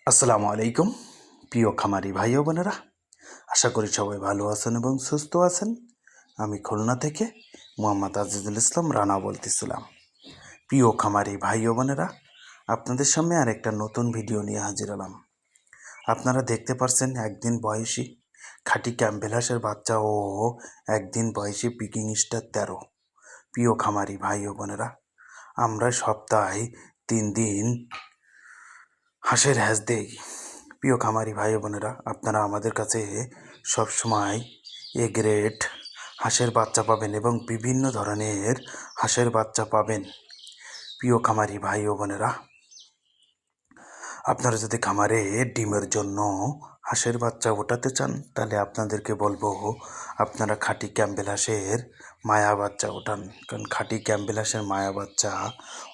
আসসালামু আলাইকুম প্রিয় খামারি ভাই ও বোনেরা, আশা করি সবাই ভালো আছেন এবং সুস্থ আছেন। আমি খুলনা থেকে মোহাম্মদ আজিজুল ইসলাম রানা বলতেছিলাম। প্রিয় খামারি ভাই ও বোনেরা, আপনাদের সামনে আরেকটা নতুন ভিডিও নিয়ে হাজির হলাম। আপনারা দেখতে পাচ্ছেন একদিন বয়সী খাঁটি ক্যাম্বেল হাঁসের বাচ্চা ও একদিন বয়সী পিকিং স্টার 13। প্রিয় খামারি ভাই ও বোনেরা, আমরা সপ্তাহে 3 দিন হাঁসের হ্যাচ দেই। প্রিয় খামারি ভাই বোনেরা, আপনারা আমাদের কাছে সবসময় এ গ্রেড হাঁসের বাচ্চা পাবেন এবং বিভিন্ন ধরনের হাঁসের বাচ্চা পাবেন। প্রিয় খামারি ভাই ও বোনেরা, আপনারা যদি খামারে ডিমের জন্য হাঁসের বাচ্চা ওঠাতে চান, তাহলে আপনাদেরকে বলবো আপনারা খাঁটি ক্যাম্বেল হাঁসের মায়া বাচ্চা ওঠান। কারণ খাঁটি ক্যাম্বেল হাঁসের মায়া বাচ্চা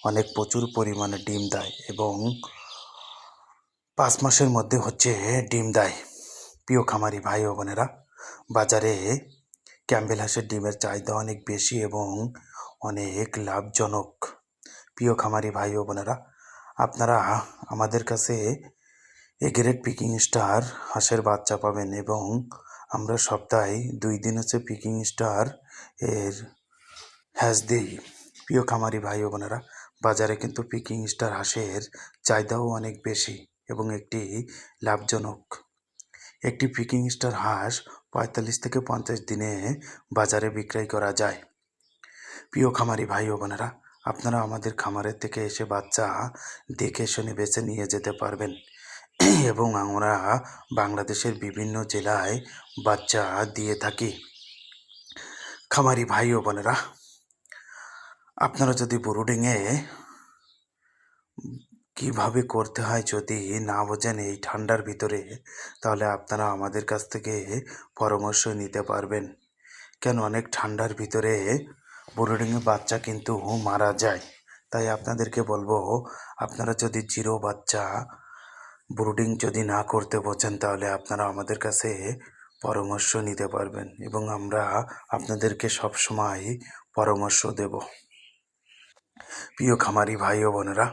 অনেক প্রচুর পরিমাণে ডিম দেয় এবং 5 মাসের মধ্যে ডিম দেয়। প্রিয় খামারি ভাই ও বোনেরা, বাজারে ক্যাম্বেল হাঁসের ডিমের চাহিদা অনেক বেশি এবং অনেক লাভজনক। প্রিয় খামারি ভাই ও বোনেরা, আপনারা আমাদের কাছে এ গ্রেড পিকিং স্টার হাঁসের বাচ্চা পাবেন এবং আমরা সপ্তাহে 2 দিন পিকিং স্টার এর হ্যাচ দিই। প্রিয় খামারি ভাই ও বোনেরা, বাজারে কিন্তু পিকিং স্টার হাঁসের চাহিদাও অনেক বেশি এবং একটি লাভজনক। একটি পিকিং স্টার হাঁস 45 থেকে 50 দিনে বাজারে বিক্রয় করা যায়। প্রিয় খামারি ভাই ও বোনেরা, আপনারা আমাদের খামারের থেকে এসে বাচ্চা দেখে শুনে বেছে নিয়ে যেতে পারবেন এবং আমরা বাংলাদেশের বিভিন্ন জেলায় বাচ্চা দিয়ে থাকি। খামারি ভাই ও বোনেরা, আপনারা যদি ব্রুডিংয়ে কীভাবে করতে হয় যদি না বোঝেন এই ঠান্ডার ভিতরে, তাহলে আপনারা আমাদের কাছ থেকে পরামর্শ নিতে পারবেন। কেন অনেক ঠান্ডার ভিতরে ব্রুডিংয়ে বাচ্চা কিন্তু মারা যায়। তাই আপনাদেরকে বলবো, আপনারা যদি জিরো বাচ্চা ব্রুডিং যদি না করতে বোঝেন, তাহলে আপনারা আমাদের কাছে পরামর্শ নিতে পারবেন এবং আমরা আপনাদেরকে সবসময় পরামর্শ দেব। প্রিয় খামারি ভাই ও বোনেরা,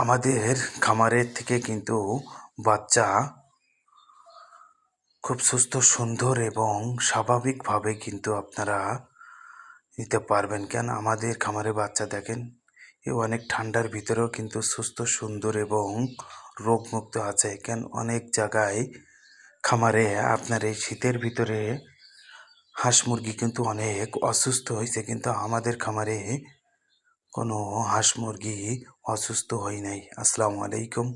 আমাদের খামারের থেকে কিন্তু বাচ্চা খুব সুস্থ, সুন্দর এবং স্বাভাবিকভাবে কিন্তু আপনারা নিতে পারবেন। কেন আমাদের খামারে বাচ্চা দেখেন, অনেক ঠান্ডার ভিতরেও কিন্তু সুস্থ, সুন্দর এবং রোগমুক্ত আছে। কেন অনেক জায়গায় খামারে আপনার এই শীতের ভিতরে হাঁস মুরগি কিন্তু অনেক অসুস্থ হয়েছে, কিন্তু আমাদের খামারে কোনো হাঁস মুরগি অসুস্থ হয় নাই। আসসালামু আলাইকুম।